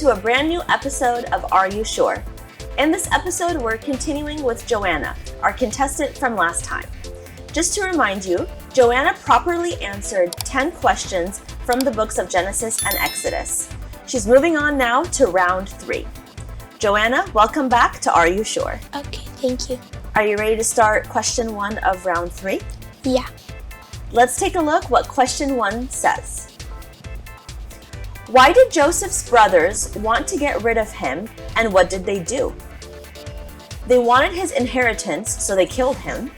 to a brand new episode of Are You Sure? In this episode, we're continuing with Joanna, our contestant from last time. Just to remind you, Joanna properly answered 10 questions from the books of Genesis and Exodus. She's moving on now to round 3. Joanna, welcome back to Are You Sure? Okay, thank you. Are you ready to start question 1 of round 3? Yeah. Let's take a look what question 1 says. Why did Joseph's brothers want to get rid of him, and what did they do? They wanted his inheritance, so they killed him.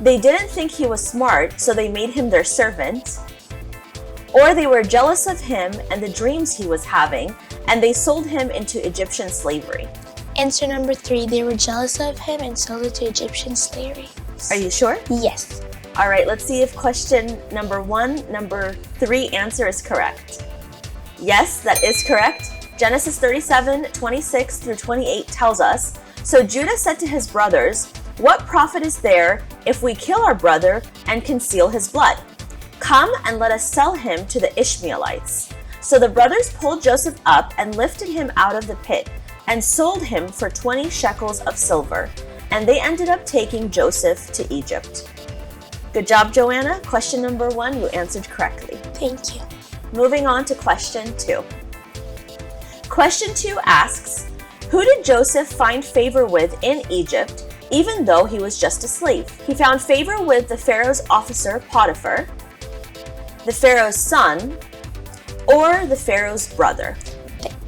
They didn't think he was smart, so they made him their servant. Or they were jealous of him and the dreams he was having, and they sold him into Egyptian slavery. Answer number 3, they were jealous of him and sold it to Egyptian slavery. Are you sure? Yes. All right, let's see if question number 3 answer is correct. Yes, that is correct. Genesis 37:26 through 28 tells us, So Judah said to his brothers, What profit is there if we kill our brother and conceal his blood? Come and let us sell him to the Ishmaelites. So the brothers pulled Joseph up and lifted him out of the pit and sold him for 20 shekels of silver. And they ended up taking Joseph to Egypt. Good job, Joanna. Question number 1, you answered correctly. Thank you. Moving on to question 2. Question 2 asks, Who did Joseph find favor with in Egypt, even though he was just a slave? He found favor with the Pharaoh's officer, Potiphar, the Pharaoh's son, or the Pharaoh's brother.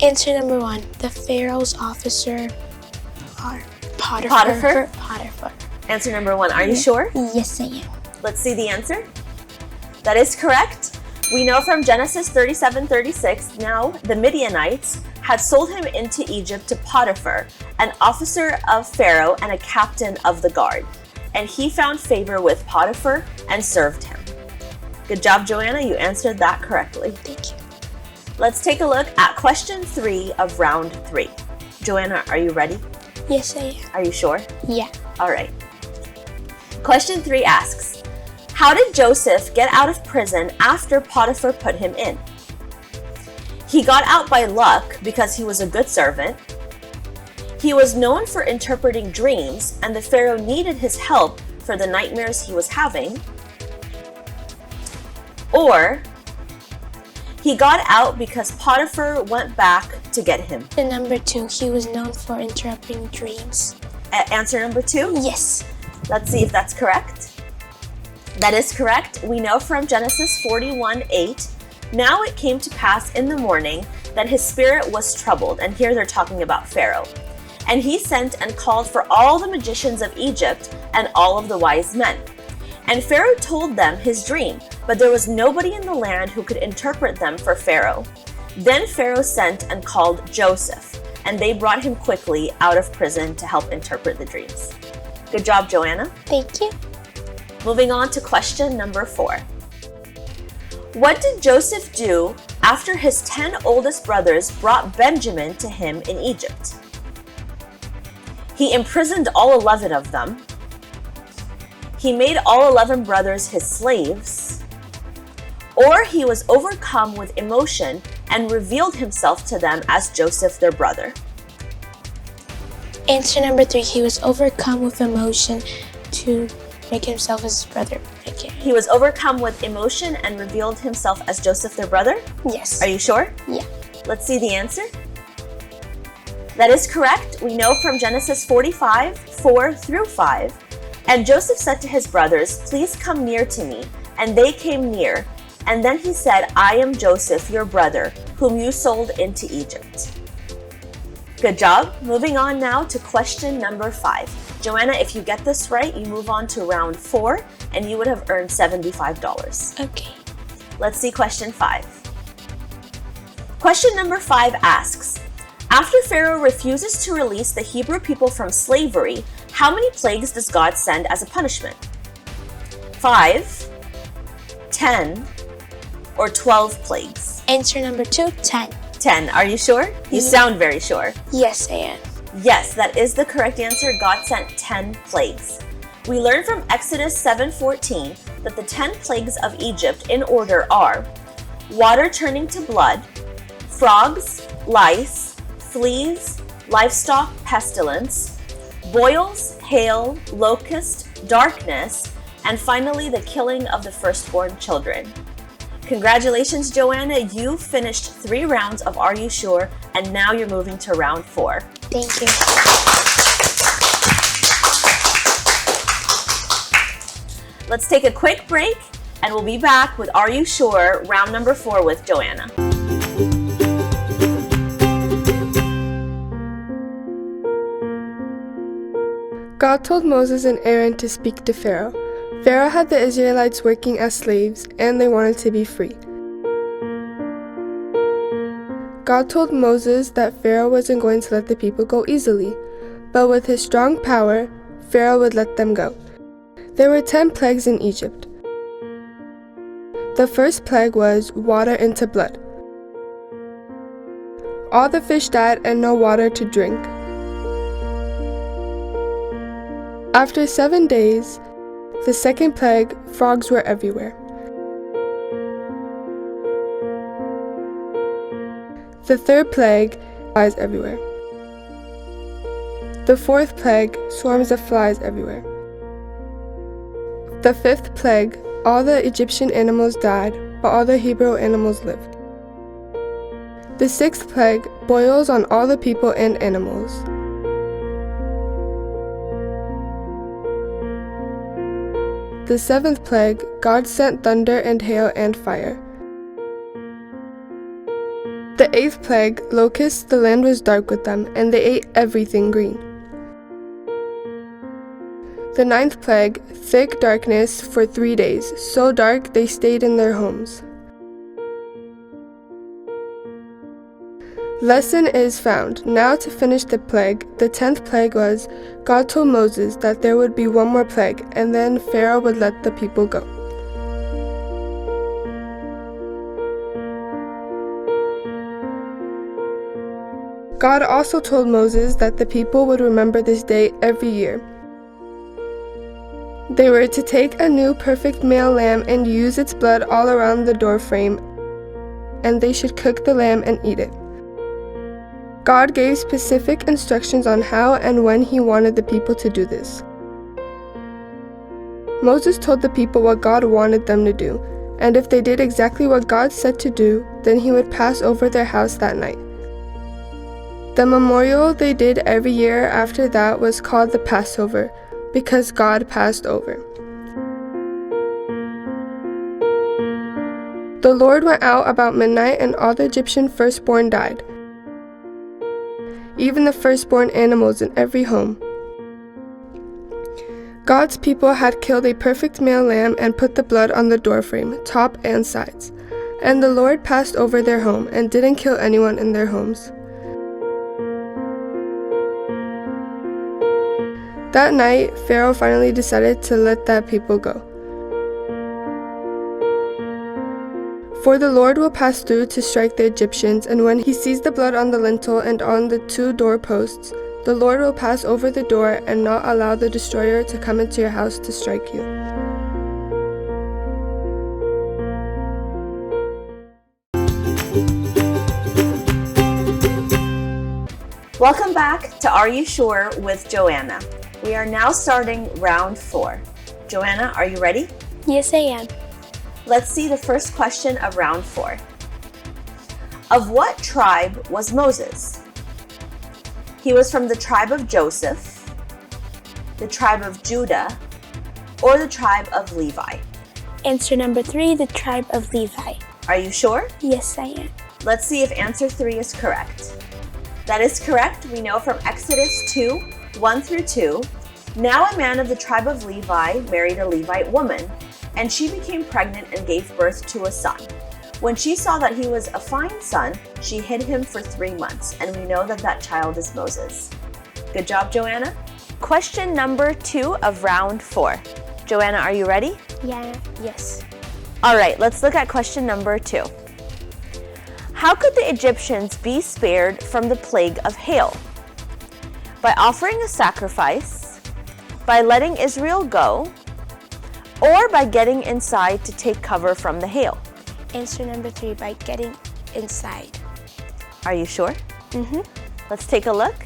Answer number 1, the Pharaoh's officer, Potiphar. Answer number 1, are you sure? Yes, I am. Let's see the answer. That is correct. We know from Genesis 37:36, now the Midianites had sold him into Egypt to Potiphar, an officer of Pharaoh and a captain of the guard. And he found favor with Potiphar and served him. Good job, Joanna. You answered that correctly. Thank you. Let's take a look at question 3 of round 3. Joanna, are you ready? Yes, I am. Are you sure? Yeah. All right. Question 3 asks, How did Joseph get out of prison after Potiphar put him in? He got out by luck because he was a good servant. He was known for interpreting dreams, and the Pharaoh needed his help for the nightmares he was having. Or he got out because Potiphar went back to get him. And number 2, he was known for interpreting dreams. Answer number 2? Yes. Let's see if that's correct. That is correct. We know from Genesis 41:8, Now it came to pass in the morning that his spirit was troubled. And here they're talking about Pharaoh. And he sent and called for all the magicians of Egypt and all of the wise men. And Pharaoh told them his dream, but there was nobody in the land who could interpret them for Pharaoh. Then Pharaoh sent and called Joseph, and they brought him quickly out of prison to help interpret the dreams. Good job, Joanna. Thank you. Moving on to question number 4. What did Joseph do after his 10 oldest brothers brought Benjamin to him in Egypt? He imprisoned all 11 of them. He made all 11 brothers his slaves. Or he was overcome with emotion and revealed himself to them as Joseph, their brother. Answer number 3, he was overcome with emotion to make himself his brother. He was overcome with emotion and revealed himself as Joseph, their brother? Yes. Are you sure? Yeah. Let's see the answer. That is correct. We know from Genesis 45:4 through 5. And Joseph said to his brothers, Please come near to me. And they came near. And then he said, I am Joseph, your brother, whom you sold into Egypt. Good job. Moving on now to question number 5. Joanna, if you get this right, you move on to round 4, and you would have earned $75. Okay. Let's see question 5. Question number 5 asks, After Pharaoh refuses to release the Hebrew people from slavery, how many plagues does God send as a punishment? 5, 10, or 12 plagues? Answer number 2, 10. 10. Are you sure? You sound very sure. Yes, I am. Yes, that is the correct answer. God sent 10 plagues. We learn from Exodus 7:14 that the 10 plagues of Egypt in order are water turning to blood, frogs, lice, fleas, livestock pestilence, boils, hail, locust, darkness, and finally the killing of the firstborn children. Congratulations, Joanna. You finished 3 rounds of Are You Sure? And now you're moving to round 4. Thank you. Let's take a quick break and we'll be back with Are You Sure? Round number 4 with Joanna. God told Moses and Aaron to speak to Pharaoh. Pharaoh had the Israelites working as slaves, and they wanted to be free. God told Moses that Pharaoh wasn't going to let the people go easily, but with his strong power, Pharaoh would let them go. There were 10 plagues in Egypt. The first plague was water into blood. All the fish died and no water to drink. After 7 days, the second plague, frogs were everywhere. The third plague, flies everywhere. The fourth plague, swarms of flies everywhere. The fifth plague, all the Egyptian animals died, but all the Hebrew animals lived. The sixth plague, boils on all the people and animals. The seventh plague, God sent thunder and hail and fire. The eighth plague, locusts, the land was dark with them, and they ate everything green. The ninth plague, thick darkness for 3 days, so dark they stayed in their homes. Lesson is found. Now to finish the plague, the 10th plague was, God told Moses that there would be one more plague, and then Pharaoh would let the people go. God also told Moses that the people would remember this day every year. They were to take a new perfect male lamb and use its blood all around the doorframe, and they should cook the lamb and eat it. God gave specific instructions on how and when he wanted the people to do this. Moses told the people what God wanted them to do, and if they did exactly what God said to do, then he would pass over their house that night. The memorial they did every year after that was called the Passover, because God passed over. The Lord went out about midnight, and all the Egyptian firstborn died, even the firstborn animals in every home. God's people had killed a perfect male lamb and put the blood on the doorframe, top and sides. And the Lord passed over their home and didn't kill anyone in their homes. That night, Pharaoh finally decided to let that people go. For the Lord will pass through to strike the Egyptians, and when he sees the blood on the lintel and on the 2 doorposts, the Lord will pass over the door and not allow the destroyer to come into your house to strike you. Welcome back to Are You Sure with Joanna. We are now starting round 4. Joanna, are you ready? Yes, I am. Let's see the first question of round 4. Of what tribe was Moses? He was from the tribe of Joseph, the tribe of Judah, or the tribe of Levi? Answer number 3, the tribe of Levi. Are you sure? Yes, I am. Let's see if answer 3 is correct. That is correct. We know from Exodus 2, 1 through 2. Now a man of the tribe of Levi married a Levite woman, and she became pregnant and gave birth to a son. When she saw that he was a fine son, she hid him for 3 months, and we know that that child is Moses. Good job, Joanna. Question number 2 of round 4. Joanna, are you ready? Yeah, yes. All right, let's look at question number 2. How could the Egyptians be spared from the plague of hail? By offering a sacrifice, by letting Israel go, or by getting inside to take cover from the hail? Answer number 3, by getting inside. Are you sure? Mm-hmm. Let's take a look.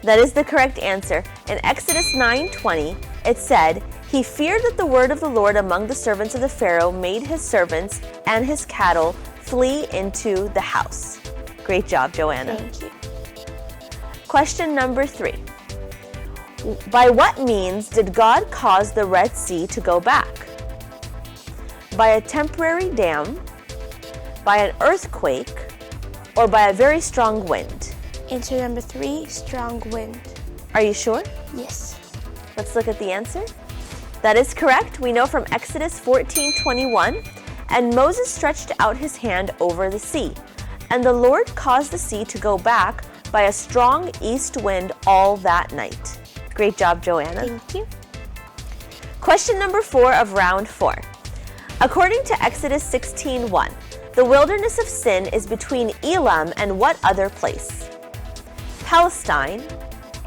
That is the correct answer. In Exodus 9:20, it said, "He feared that the word of the Lord among the servants of the Pharaoh made his servants and his cattle flee into the house." Great job, Joanna. Thank you. Question number 3. By what means did God cause the Red Sea to go back? By a temporary dam, by an earthquake, or by a very strong wind? Answer number 3, strong wind. Are you sure? Yes. Let's look at the answer. That is correct. We know from Exodus 14:21, "And Moses stretched out his hand over the sea, and the Lord caused the sea to go back by a strong east wind all that night." Great job, Joanna. Thank you. Question number 4 of round 4. According to Exodus 16:1, the wilderness of Sin is between Elam and what other place? Palestine,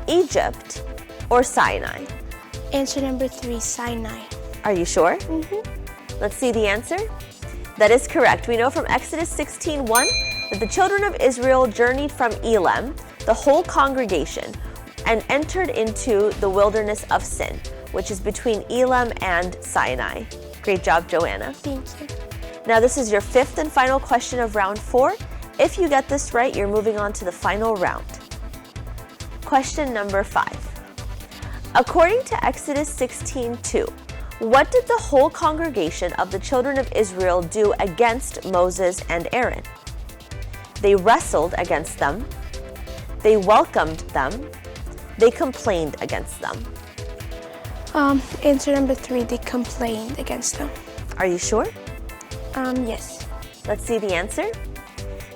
Egypt, or Sinai? Answer number 3, Sinai. Are you sure? Mm-hmm. Let's see the answer. That is correct. We know from Exodus 16:1 that the children of Israel journeyed from Elam, the whole congregation, and entered into the wilderness of Sin, which is between Elam and Sinai. Great job, Joanna. Thank you. Now this is your 5th and final question of round 4. If you get this right, you're moving on to the final round. Question number 5. According to Exodus 16:2, what did the whole congregation of the children of Israel do against Moses and Aaron? They wrestled against them, they welcomed them, they complained against them. Answer number 3, they complained against them. Are you sure? Yes. Let's see the answer.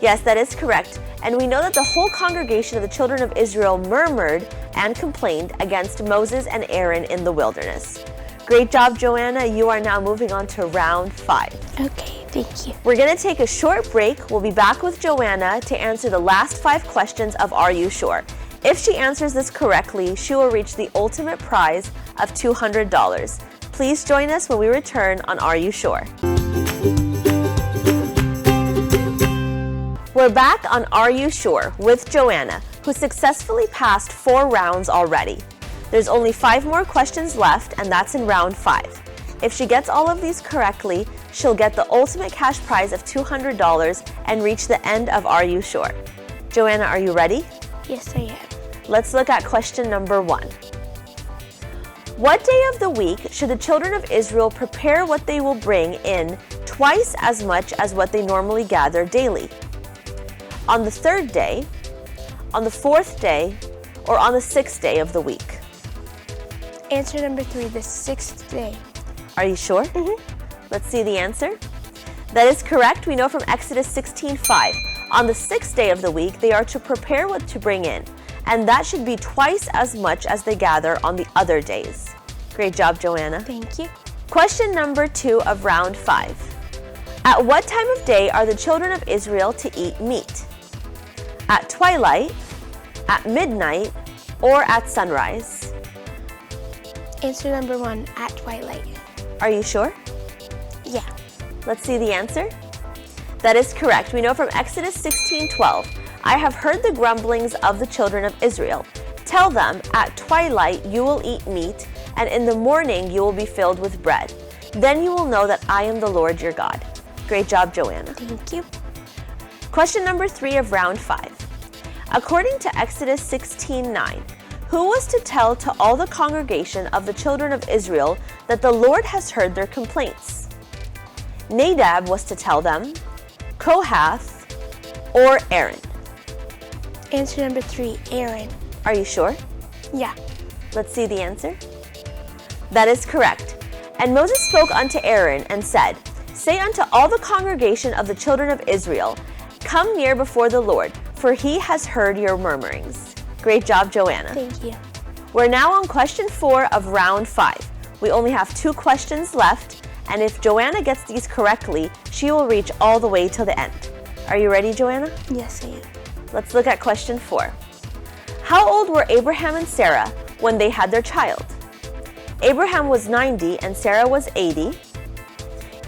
Yes, that is correct. And we know that the whole congregation of the children of Israel murmured and complained against Moses and Aaron in the wilderness. Great job, Joanna. You are now moving on to round 5. Okay, thank you. We're going to take a short break. We'll be back with Joanna to answer the last 5 questions of Are You Sure? If she answers this correctly, she will reach the ultimate prize of $200. Please join us when we return on Are You Sure? We're back on Are You Sure with Joanna, who successfully passed 4 rounds already. There's only 5 more questions left, and that's in round 5. If she gets all of these correctly, she'll get the ultimate cash prize of $200 and reach the end of Are You Sure? Joanna, are you ready? Yes, I am. Let's look at question number 1. What day of the week should the children of Israel prepare what they will bring in twice as much as what they normally gather daily? On the 3rd day, on the 4th day, or on the 6th day of the week? Answer number 3, the 6th day. Are you sure? Mm-hmm. Let's see the answer. That is correct. We know from Exodus 16:5. On the 6th day of the week, they are to prepare what to bring in, and that should be twice as much as they gather on the other days. Great job, Joanna. Thank you. Question number 2 of round 5. At what time of day are the children of Israel to eat meat? At twilight, at midnight, or at sunrise? Answer number 1, at twilight. Are you sure? Yeah. Let's see the answer. That is correct. We know from Exodus 16:12, I have heard the grumblings of the children of Israel. Tell them, at twilight you will eat meat, and in the morning you will be filled with bread. Then you will know that I am the Lord your God. Great job, Joanna. Thank you. Question number 3 of round 5. According to Exodus 16:9, who was to tell to all the congregation of the children of Israel that the Lord has heard their complaints? Nadab was to tell them, Kohath, or Aaron? Answer number 3, Aaron. Are you sure? Yeah. Let's see the answer. That is correct. And Moses spoke unto Aaron and said, Say unto all the congregation of the children of Israel, Come near before the Lord, for he has heard your murmurings. Great job, Joanna. Thank you. We're now on question 4 of round 5. We only have 2 questions left, and if Joanna gets these correctly, she will reach all the way till the end. Are you ready, Joanna? Yes, I am. Let's look at question 4. How old were Abraham and Sarah when they had their child? Abraham was 90 and Sarah was 80.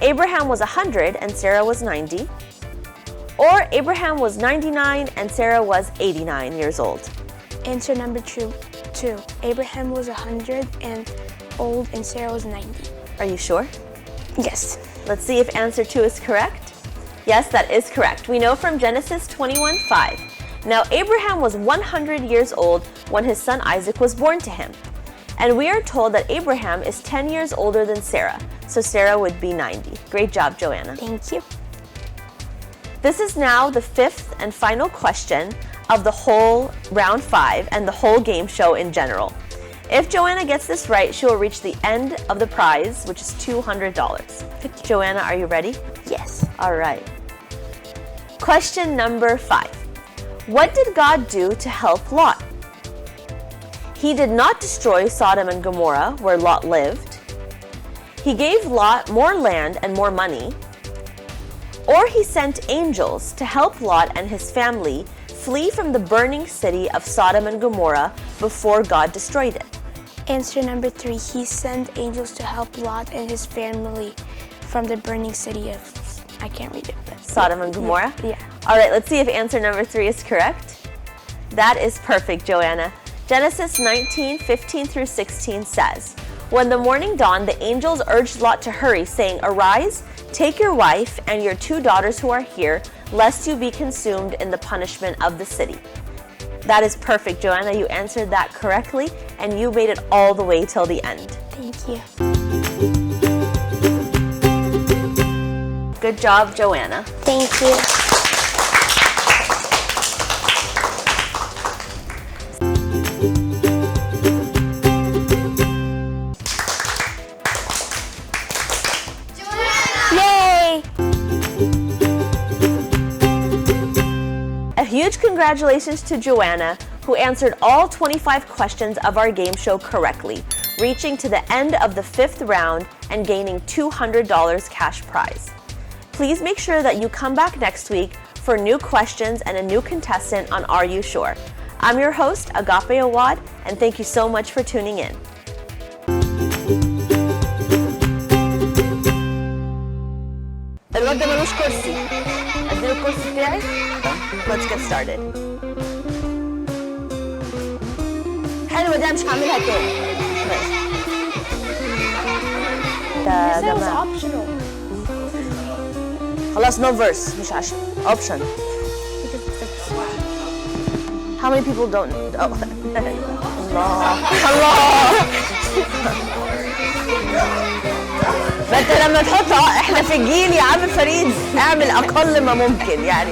Abraham was 100 and Sarah was 90. Or Abraham was 99 and Sarah was 89 years old? Answer number two. Abraham was 100 and old and Sarah was 90. Are you sure? Yes. Let's see if answer 2 is correct. Yes, that is correct. We know from Genesis 21:5. Now Abraham was 100 years old when his son Isaac was born to him. And we are told that Abraham is 10 years older than Sarah, so Sarah would be 90. Great job, Joanna. Thank you. This is now the 5th and final question of the whole round 5 and the whole game show in general. If Joanna gets this right, she will reach the end of the prize, which is $200. Joanna, are you ready? Yes. All right. Question number 5. What did God do to help Lot? He did not destroy Sodom and Gomorrah, where Lot lived. He gave Lot more land and more money. Or he sent angels to help Lot and his family flee from the burning city of Sodom and Gomorrah before God destroyed it. Answer number 3. He sent angels to help Lot and his family from the burning city of, I can't read it, but Sodom and Gomorrah? Yeah. All right, let's see if answer number 3 is correct. That is perfect, Joanna. Genesis 19:15 through 16 says, When the morning dawned, the angels urged Lot to hurry, saying, Arise, take your wife and your 2 daughters who are here, lest you be consumed in the punishment of the city. That is perfect, Joanna. You answered that correctly, and you made it all the way till the end. Thank you. Good job, Joanna. Thank you. A huge congratulations to Joanna, who answered all 25 questions of our game show correctly, reaching to the end of the 5th round and gaining $200 cash prize. Please make sure that you come back next week for new questions and a new contestant on Are You Sure? I'm your host, Agape Awad, and thank you so much for tuning in. الواد ده ملوش كرسي. اديله الكرسي بتاعي. Let's get started. حلوة دي مش هعملها تاني. This was optional. خلاص no verse مش عشان option. How many people don't know? Oh. الله ما انت لما تحط احنا في الجيل يا عم فريد اعمل اقل ما ممكن يعني